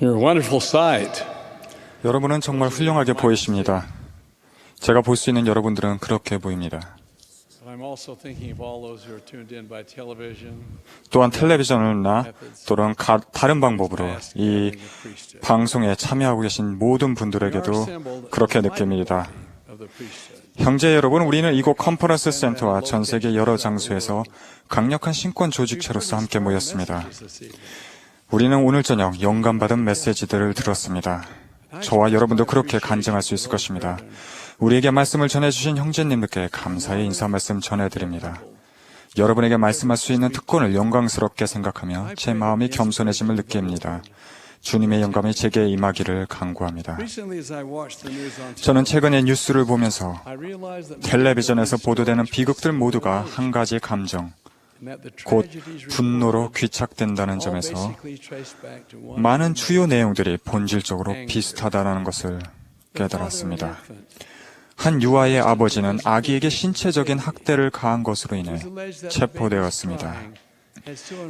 You're a wonderful sight. 여러분은 정말 훌륭하게 보이십니다. 제가 볼 수 있는 여러분들은 그렇게 보입니다. I'm also thinking of all those who are tuned in by television. 또한 텔레비전이나 또는 다른 방법으로 이 방송에 참여하고 계신 모든 분들에게도 그렇게 느낍니다. 형제 여러분, 우리는 이곳 컨퍼런스 센터와 전 세계 여러 장소에서 강력한 신권 조직체로서 함께 모였습니다. 우리는 오늘 저녁 영감받은 메시지들을 들었습니다. 저와 여러분도 그렇게 간증할 수 있을 것입니다. 우리에게 말씀을 전해주신 형제님들께 감사의 인사 말씀 전해드립니다. 여러분에게 말씀할 수 있는 특권을 영광스럽게 생각하며 제 마음이 겸손해짐을 느낍니다. 주님의 영감이 제게 임하기를 간구합니다. 저는 최근에 뉴스를 보면서 텔레비전에서 보도되는 비극들 모두가 한 가지 감정, 곧 분노로 귀착된다는 점에서 많은 주요 내용들이 본질적으로 비슷하다는 것을 깨달았습니다. 한 유아의 아버지는 아기에게 신체적인 학대를 가한 것으로 인해 체포되었습니다.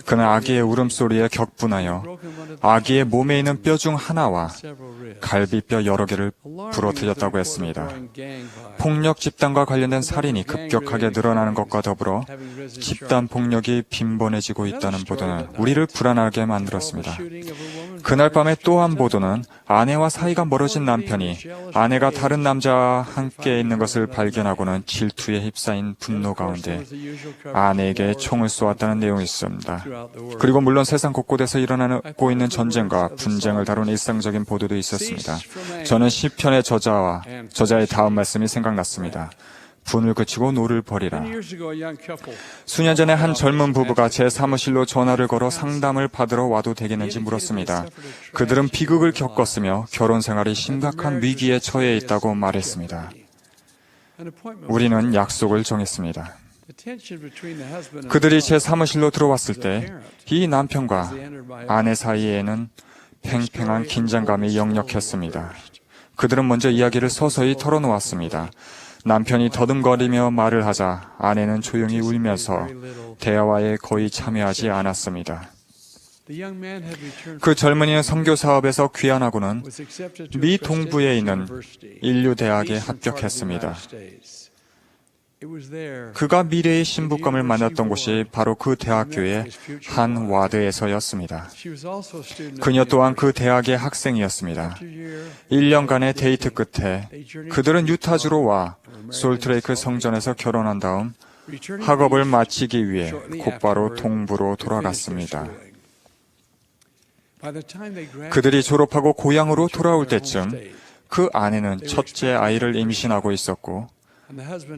그는 아기의 울음소리에 격분하여 아기의 몸에 있는 뼈 중 하나와 갈비뼈 여러 개를 부러뜨렸다고 했습니다. 폭력 집단과 관련된 살인이 급격하게 늘어나는 것과 더불어 집단 폭력이 빈번해지고 있다는 보도는 우리를 불안하게 만들었습니다. 그날 밤에 또 한 보도는 아내와 사이가 멀어진 남편이 아내가 다른 남자와 함께 있는 것을 발견하고는 질투에 휩싸인 분노 가운데 아내에게 총을 쏘았다는 내용이 있습니다. 그리고 물론 세상 곳곳에서 일어나고 있는 전쟁과 분쟁을 다룬 일상적인 보도도 있었습니다. 저는 시편의 저자의 다음 말씀이 생각났습니다. 분을 그치고 노를 버리라. 수년 전에 한 젊은 부부가 제 사무실로 전화를 걸어 상담을 받으러 와도 되겠는지 물었습니다. 그들은 비극을 겪었으며 결혼 생활이 심각한 위기에 처해 있다고 말했습니다. 우리는 약속을 정했습니다. 그들이 제 사무실로 들어왔을 때 이 남편과 아내 사이에는 팽팽한 긴장감이 역력했습니다. 그들은 먼저 이야기를 서서히 털어놓았습니다. 남편이 더듬거리며 말을 하자 아내는 조용히 울면서 대화에 거의 참여하지 않았습니다. 그 젊은이는 선교 사업에서 귀환하고는 미 동부에 있는 인류 대학에 합격했습니다. 그가 미래의 신부감을 만났던 곳이 바로 그 대학교의 한 와드에서였습니다. 그녀 또한 그 대학의 학생이었습니다. 1년간의 데이트 끝에 그들은 유타주로 와 솔트레이크 성전에서 결혼한 다음 학업을 마치기 위해 곧바로 동부로 돌아갔습니다. 그들이 졸업하고 고향으로 돌아올 때쯤 그 아내는 첫째 아이를 임신하고 있었고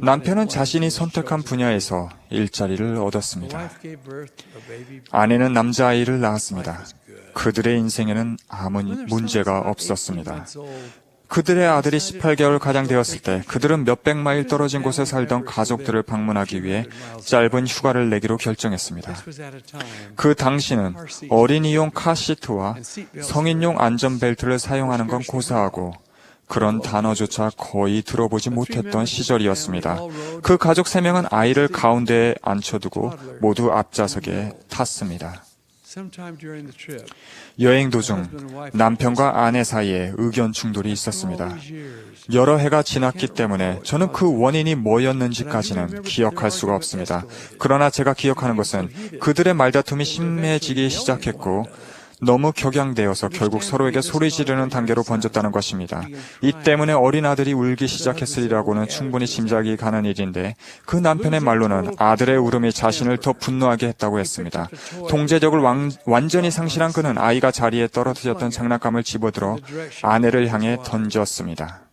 남편은 자신이 선택한 분야에서 일자리를 얻었습니다. 아내는 남자아이를 낳았습니다. 그들의 인생에는 아무 문제가 없었습니다. 그들의 아들이 18개월 가량 되었을 때 그들은 몇백 마일 떨어진 곳에 살던 가족들을 방문하기 위해 짧은 휴가를 내기로 결정했습니다. 그 당시는 어린이용 카시트와 성인용 안전벨트를 사용하는 건 고사하고 그런 단어조차 거의 들어보지 못했던 시절이었습니다. 그 가족 3명은 아이를 가운데에 앉혀두고 모두 앞좌석에 탔습니다. 여행 도중 남편과 아내 사이에 의견 충돌이 있었습니다. 여러 해가 지났기 때문에 저는 그 원인이 뭐였는지까지는 기억할 수가 없습니다. 그러나 제가 기억하는 것은 그들의 말다툼이 심해지기 시작했고 너무 격양되어서 결국 서로에게 소리 지르는 단계로 번졌다는 것입니다. 이 때문에 어린 아들이 울기 시작했으리라고는 충분히 짐작이 가는 일인데 그 남편의 말로는 아들의 울음이 자신을 더 분노하게 했다고 했습니다. 통제력을 완전히 상실한 그는 아이가 자리에 떨어뜨렸던 장난감을 집어들어 아내를 향해 던졌습니다.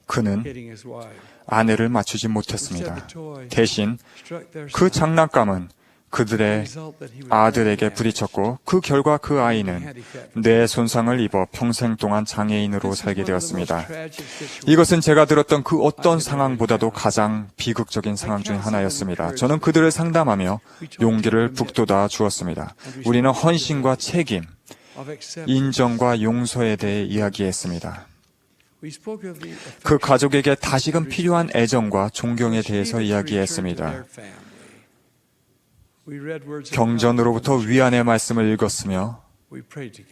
그는 아내를 맞추지 못했습니다. 대신 그 장난감은 그들의 아들에게 부딪혔고 그 결과 그 아이는 뇌 손상을 입어 평생 동안 장애인으로 살게 되었습니다. 이것은 제가 들었던 그 어떤 상황보다도 가장 비극적인 상황 중 하나였습니다. 저는 그들을 상담하며 용기를 북돋아 주었습니다. 우리는 헌신과 책임, 인정과 용서에 대해 이야기했습니다. 그 가족에게 다시금 필요한 애정과 존경에 대해서 이야기했습니다. 경전으로부터 위안의 말씀을 읽었으며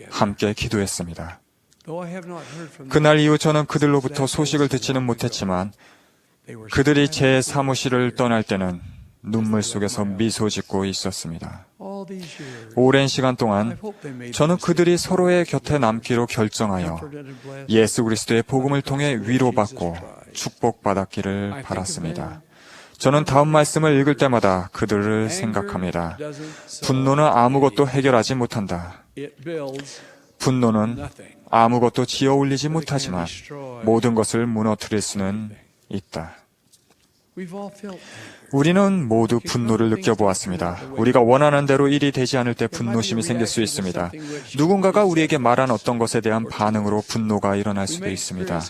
함께 기도했습니다. 그날 이후 저는 그들로부터 소식을 듣지는 못했지만 그들이 제 사무실을 떠날 때는 눈물 속에서 미소 짓고 있었습니다. 오랜 시간 동안 저는 그들이 서로의 곁에 남기로 결정하여 예수 그리스도의 복음을 통해 위로받고 축복받았기를 바랐습니다. 저는 다음 말씀을 읽을 때마다 그들을 생각합니다. 분노는 아무것도 해결하지 못한다. 분노는 아무것도 지어 올리지 못하지만 모든 것을 무너뜨릴 수는 있다. 우리는 모두 분노를 느껴보았습니다. 우리가 원하는 대로 일이 되지 않을 때 분노심이 생길 수 있습니다. 누군가가 우리에게 말한 어떤 것에 대한 반응으로 분노가 일어날 수도 있습니다.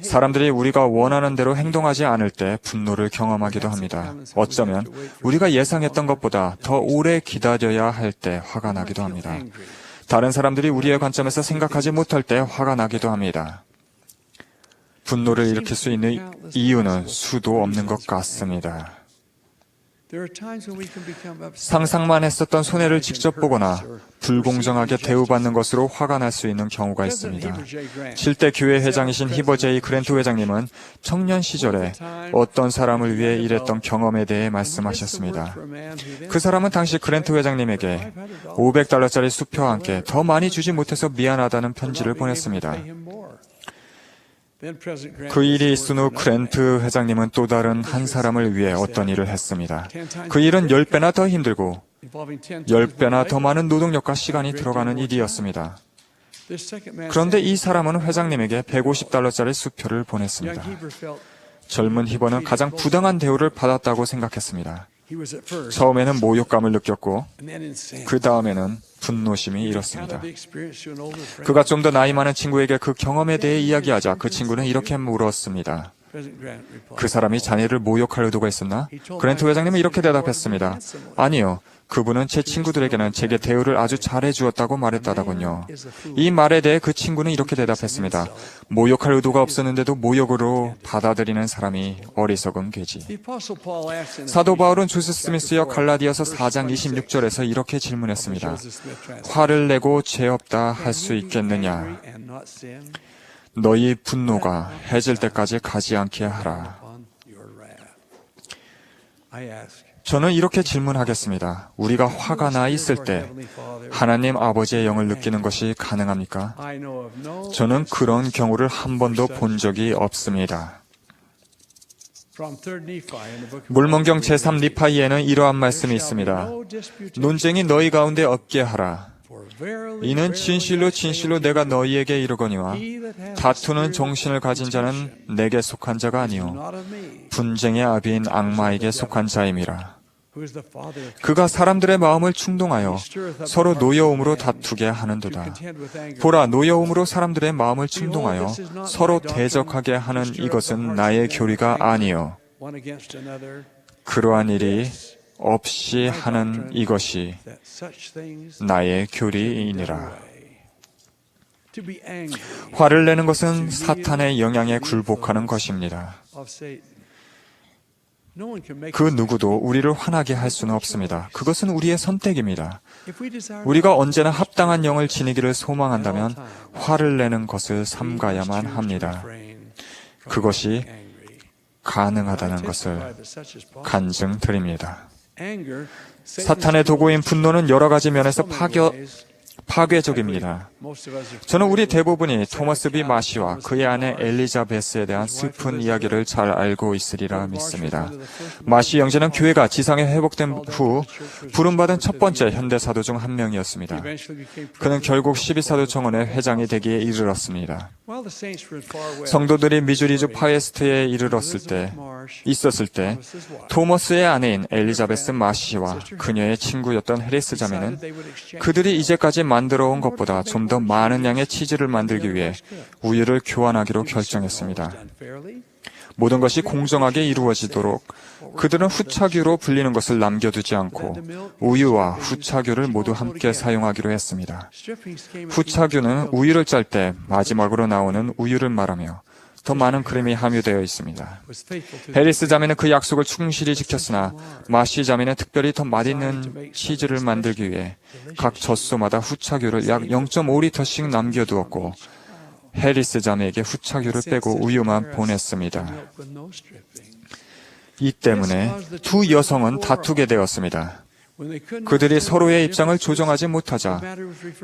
사람들이 우리가 원하는 대로 행동하지 않을 때 분노를 경험하기도 합니다. 어쩌면 우리가 예상했던 것보다 더 오래 기다려야 할 때 화가 나기도 합니다. 다른 사람들이 우리의 관점에서 생각하지 못할 때 화가 나기도 합니다. 분노를 일으킬 수 있는 이유는 수도 없는 것 같습니다. 상상만 했었던 손해를 직접 보거나 불공정하게 대우받는 것으로 화가 날 수 있는 경우가 있습니다. 7대 교회 회장이신 히버 제이 그랜트 회장님은 청년 시절에 어떤 사람을 위해 일했던 경험에 대해 말씀하셨습니다. 그 사람은 당시 그랜트 회장님에게 $500짜리 수표와 함께 더 많이 주지 못해서 미안하다는 편지를 보냈습니다. 그 일이 있은 후 그랜트 회장님은 또 다른 한 사람을 위해 어떤 일을 했습니다. 그 일은 10배나 더 힘들고 10배나 더 많은 노동력과 시간이 들어가는 일이었습니다. 그런데 이 사람은 회장님에게 $150짜리 수표를 보냈습니다. 젊은 히버는 가장 부당한 대우를 받았다고 생각했습니다. 처음에는 모욕감을 느꼈고 그 다음에는 분노심이 일었습니다. 그가 좀 더 나이 많은 친구에게 그 경험에 대해 이야기하자 그 친구는 이렇게 물었습니다. 그 사람이 자네를 모욕할 의도가 있었나? 그랜트 회장님은 이렇게 대답했습니다. 아니요. 그분은 제 친구들에게는 제게 대우를 아주 잘해 주었다고 말했다더군요. 이 말에 대해 그 친구는 이렇게 대답했습니다. 모욕할 의도가 없었는데도 모욕으로 받아들이는 사람이 어리석은 괴지. 사도 바울은 조스 스미스여 갈라디아서 4장 26절에서 이렇게 질문했습니다. 화를 내고 죄 없다 할 수 있겠느냐? 너희 분노가 해질 때까지 가지 않게 하라. 저는 이렇게 질문하겠습니다. 우리가 화가 나 있을 때 하나님 아버지의 영을 느끼는 것이 가능합니까? 저는 그런 경우를 한 번도 본 적이 없습니다. 물문경 제3니파이에는 이러한 말씀이 있습니다. 논쟁이 너희 가운데 없게 하라. 이는 진실로 진실로 내가 너희에게 이르거니와 다투는 정신을 가진 자는 내게 속한 자가 아니요 분쟁의 아비인 악마에게 속한 자임이라. 그가 사람들의 마음을 충동하여 서로 노여움으로 다투게 하는도다. 보라, 노여움으로 사람들의 마음을 충동하여 서로 대적하게 하는 이것은 나의 교리가 아니요 그러한 일이 없이 하는 이것이 나의 교리이니라. 화를 내는 것은 사탄의 영향에 굴복하는 것입니다. 그 누구도 우리를 화나게 할 수는 없습니다. 그것은 우리의 선택입니다. 우리가 언제나 합당한 영을 지니기를 소망한다면 화를 내는 것을 삼가야만 합니다. 그것이 가능하다는 것을 간증드립니다. 사탄의 도구인 분노는 여러 가지 면에서 파괴적입니다. 저는 우리 대부분이 토머스 B. 마시와 그의 아내 엘리자베스에 대한 슬픈 이야기를 잘 알고 있으리라 믿습니다. 마시 형제는 교회가 지상에 회복된 후 부름받은 첫 번째 현대사도 중 한 명이었습니다. 그는 결국 12사도 청원의 회장이 되기에 이르렀습니다. 성도들이 미주리주 파웨스트에 있었을 때 토머스의 아내인 엘리자베스 마시와 그녀의 친구였던 해리스 자매는 그들이 이제까지 만들어온 것보다 좀 더 많은 양의 치즈를 만들기 위해 우유를 교환하기로 결정했습니다. 모든 것이 공정하게 이루어지도록 그들은 후착유로 불리는 것을 남겨두지 않고 우유와 후착유를 모두 함께 사용하기로 했습니다. 후착유는 우유를 짤 때 마지막으로 나오는 우유를 말하며 더 많은 크림이 함유되어 있습니다. 해리스 자매는 그 약속을 충실히 지켰으나 마시 자매는 특별히 더 맛있는 치즈를 만들기 위해 각 젖소마다 후착유를 약 0.5리터씩 남겨두었고 해리스 자매에게 후착유를 빼고 우유만 보냈습니다. 이 때문에 두 여성은 다투게 되었습니다. 그들이 서로의 입장을 조정하지 못하자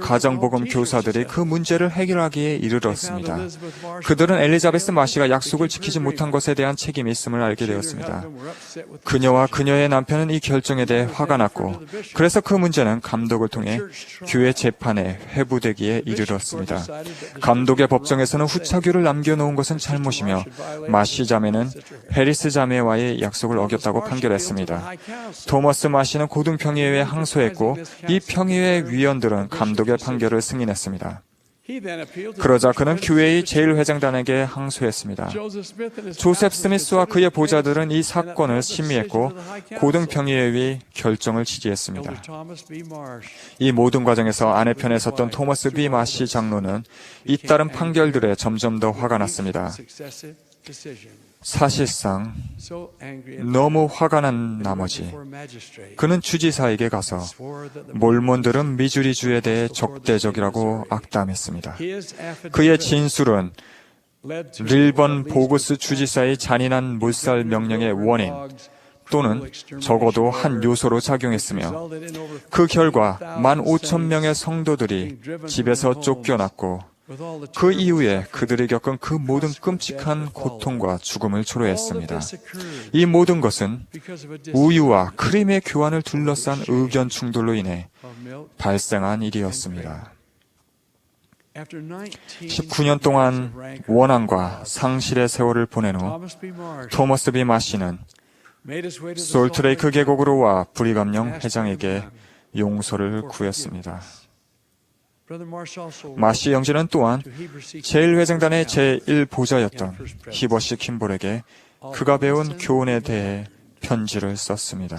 가정복음 교사들이 그 문제를 해결하기에 이르렀습니다. 그들은 엘리자베스 마시가 약속을 지키지 못한 것에 대한 책임이 있음을 알게 되었습니다. 그녀와 그녀의 남편은 이 결정에 대해 화가 났고 그래서 그 문제는 감독을 통해 교회 재판에 회부되기에 이르렀습니다. 감독의 법정에서는 후착유를 남겨놓은 것은 잘못이며 마시 자매는 해리스 자매와의 약속을 어겼다고 판결했습니다. 토머스 마시는 고등평의회에 항소했고 이 평의회 위원들은 감독의 판결을 승인했습니다. 그러자 그는 교회의 제1회장단에게 항소했습니다. 조셉 스미스와 그의 보좌들은 이 사건을 심의했고 고등평의회의 결정을 지지했습니다. 이 모든 과정에서 아내 편에 섰던 토머스 B. 마시 장로는 잇따른 판결들에 점점 더 화가 났습니다. 사실상 너무 화가 난 나머지 그는 주지사에게 가서 몰몬들은 미주리주에 대해 적대적이라고 악담했습니다. 그의 진술은 릴번 보그스 주지사의 잔인한 몰살 명령의 원인 또는 적어도 한 요소로 작용했으며 그 결과 15,000명의 성도들이 집에서 쫓겨났고 그 이후에 그들이 겪은 그 모든 끔찍한 고통과 죽음을 초래했습니다. 이 모든 것은 우유와 크림의 교환을 둘러싼 의견 충돌로 인해 발생한 일이었습니다. 19년 동안 원한과 상실의 세월을 보낸 후 토머스 B. 마시는 솔트레이크 계곡으로 와 브리감령 회장에게 용서를 구했습니다. 마시 형제는 또한 제1회장단의 제1보좌였던 히버시 킴볼에게 그가 배운 교훈에 대해 편지를 썼습니다.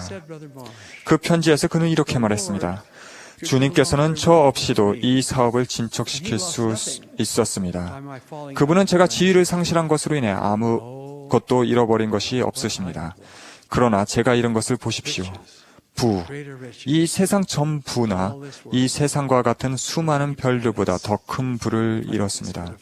그 편지에서 그는 이렇게 말했습니다. 주님께서는 저 없이도 이 사업을 진척시킬 수 있었습니다. 그분은 제가 지위를 상실한 것으로 인해 아무것도 잃어버린 것이 없으십니다. 그러나 제가 이런 것을 보십시오. 이 세상 전부나 이 세상과 같은 수많은 별들보다 더 큰 부를 이뤘습니다.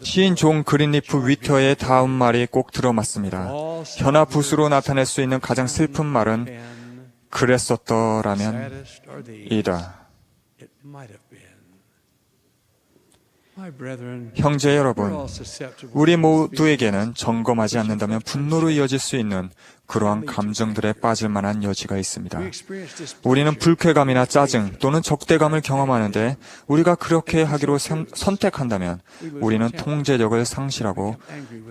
시인 존 그린리프 위터의 다음 말이 꼭 들어맞습니다. 현아 붓으로 나타낼 수 있는 가장 슬픈 말은 그랬었더라면 이다. 형제 여러분, 우리 모두에게는 점검하지 않는다면 분노로 이어질 수 있는 그러한 감정들에 빠질 만한 여지가 있습니다. 우리는 불쾌감이나 짜증 또는 적대감을 경험하는데 우리가 그렇게 하기로 선택한다면 우리는 통제력을 상실하고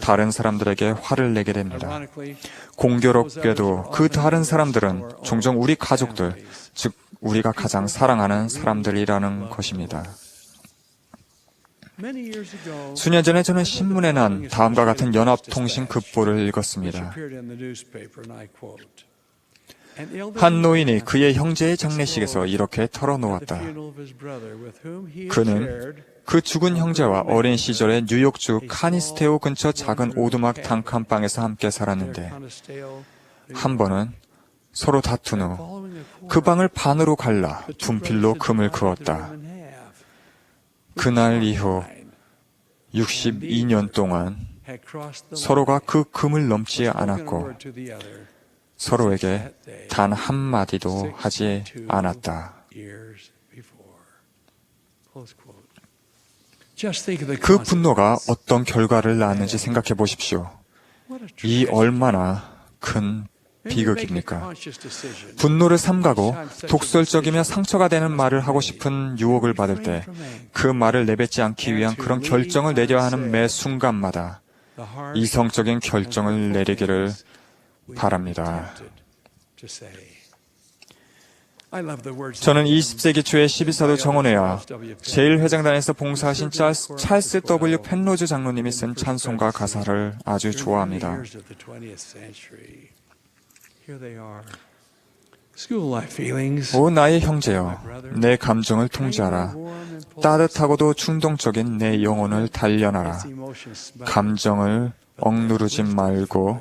다른 사람들에게 화를 내게 됩니다. 공교롭게도 그 다른 사람들은 종종 우리 가족들, 즉 우리가 가장 사랑하는 사람들이라는 것입니다. 수년 전에 저는 신문에 난 다음과 같은 연합통신 급보를 읽었습니다. 한 노인이 그의 형제의 장례식에서 이렇게 털어놓았다. 그는 그 죽은 형제와 어린 시절에 뉴욕주 카니스테오 근처 작은 오두막 단칸방에서 함께 살았는데 한 번은 서로 다툰 후 그 방을 반으로 갈라 분필로 금을 그었다. 그날 이후 62년 동안 서로가 그 금을 넘지 않았고 서로에게 단 한마디도 하지 않았다. 그 분노가 어떤 결과를 낳았는지 생각해 보십시오. 이 얼마나 큰 비극입니까? 분노를 삼가고 독설적이며 상처가 되는 말을 하고 싶은 유혹을 받을 때 그 말을 내뱉지 않기 위한 그런 결정을 내려야 하는 매 순간마다 이성적인 결정을 내리기를 바랍니다. 저는 20세기 초에 12사도 정원회와 제1회장단에서 봉사하신 찰스 W. 펜로즈 장로님이 쓴 찬송가 가사를 아주 좋아합니다. 오 나의 형제여, 내 감정을 통제하라. 따뜻하고도 충동적인 내 영혼을 단련하라. 감정을 억누르지 말고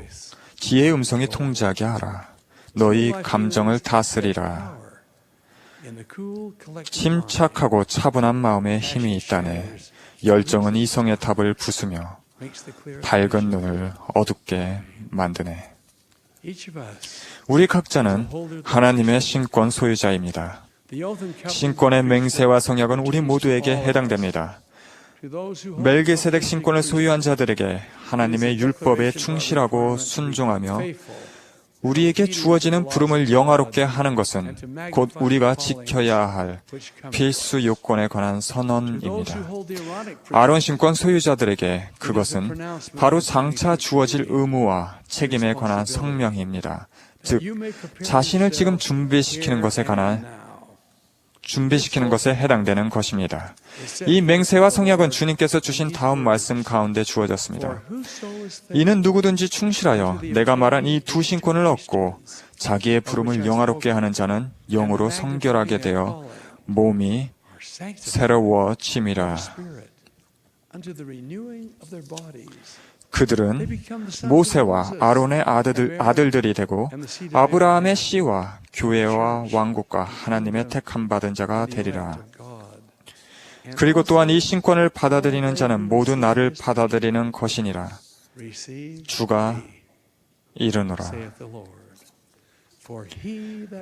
지혜의 음성이 통제하게 하라. 너희 감정을 다스리라. 침착하고 차분한 마음에 힘이 있다네. 열정은 이성의 탑을 부수며 밝은 눈을 어둡게 만드네. 우리 각자는 하나님의 신권 소유자입니다. 신권의 맹세와 성약은 우리 모두에게 해당됩니다. 멜기세덱 신권을 소유한 자들에게 하나님의 율법에 충실하고 순종하며 우리에게 주어지는 부름을 영화롭게 하는 것은 곧 우리가 지켜야 할 필수 요건에 관한 선언입니다. 아론 신권 소유자들에게 그것은 바로 장차 주어질 의무와 책임에 관한 성명입니다. 즉, 자신을 지금 준비시키는 것에 해당되는 것입니다. 이 맹세와 성약은 주님께서 주신 다음 말씀 가운데 주어졌습니다. 이는 누구든지 충실하여 내가 말한 이 두 신권을 얻고 자기의 부름을 영화롭게 하는 자는 영으로 성결하게 되어 몸이 새로워짐이라. 그들은 모세와 아론의 아들들이 되고 아브라함의 씨와 교회와 왕국과 하나님의 택함 받은 자가 되리라. 그리고 또한 이 신권을 받아들이는 자는 모두 나를 받아들이는 것이니라. 주가 이르노라.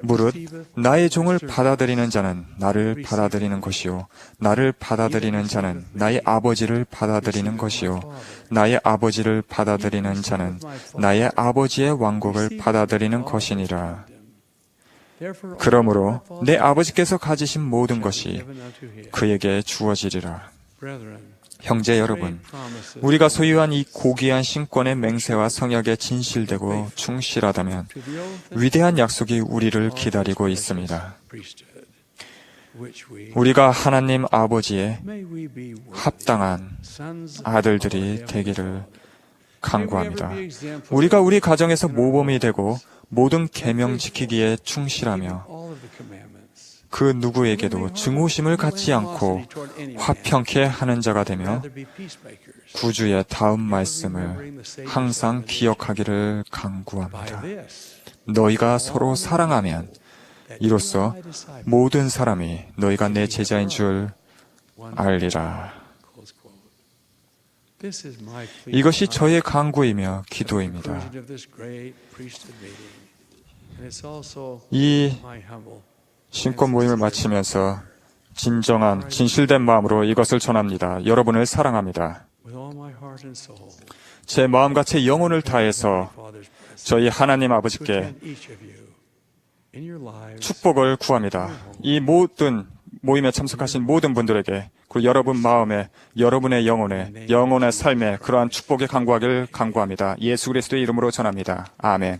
무릇 나의 종을 받아들이는 자는 나를 받아들이는 것이요 나를 받아들이는 자는 나의 아버지를 받아들이는 것이요 나의 아버지를 받아들이는 자는 나의 아버지의 왕국을 받아들이는 것이니라. 그러므로 내 아버지께서 가지신 모든 것이 그에게 주어지리라. 형제 여러분, 우리가 소유한 이 고귀한 신권의 맹세와 성약에 진실되고 충실하다면 위대한 약속이 우리를 기다리고 있습니다. 우리가 하나님 아버지의 합당한 아들들이 되기를 간구합니다. 우리가 우리 가정에서 모범이 되고 모든 계명 지키기에 충실하며 그 누구에게도 증오심을 갖지 않고 화평케 하는 자가 되며 구주의 다음 말씀을 항상 기억하기를 간구합니다. 너희가 서로 사랑하면 이로써 모든 사람이 너희가 내 제자인 줄 알리라. 이것이 저의 간구이며 기도입니다. 이 신권 모임을 마치면서 진정한, 진실된 마음으로 이것을 전합니다. 여러분을 사랑합니다. 제 마음과 제 영혼을 다해서 저희 하나님 아버지께 축복을 구합니다. 이 모든 모임에 참석하신 모든 분들에게 그리고 여러분 마음에, 여러분의 영혼의 삶에 그러한 축복에 간구하길 간구합니다. 예수 그리스도의 이름으로 전합니다. 아멘.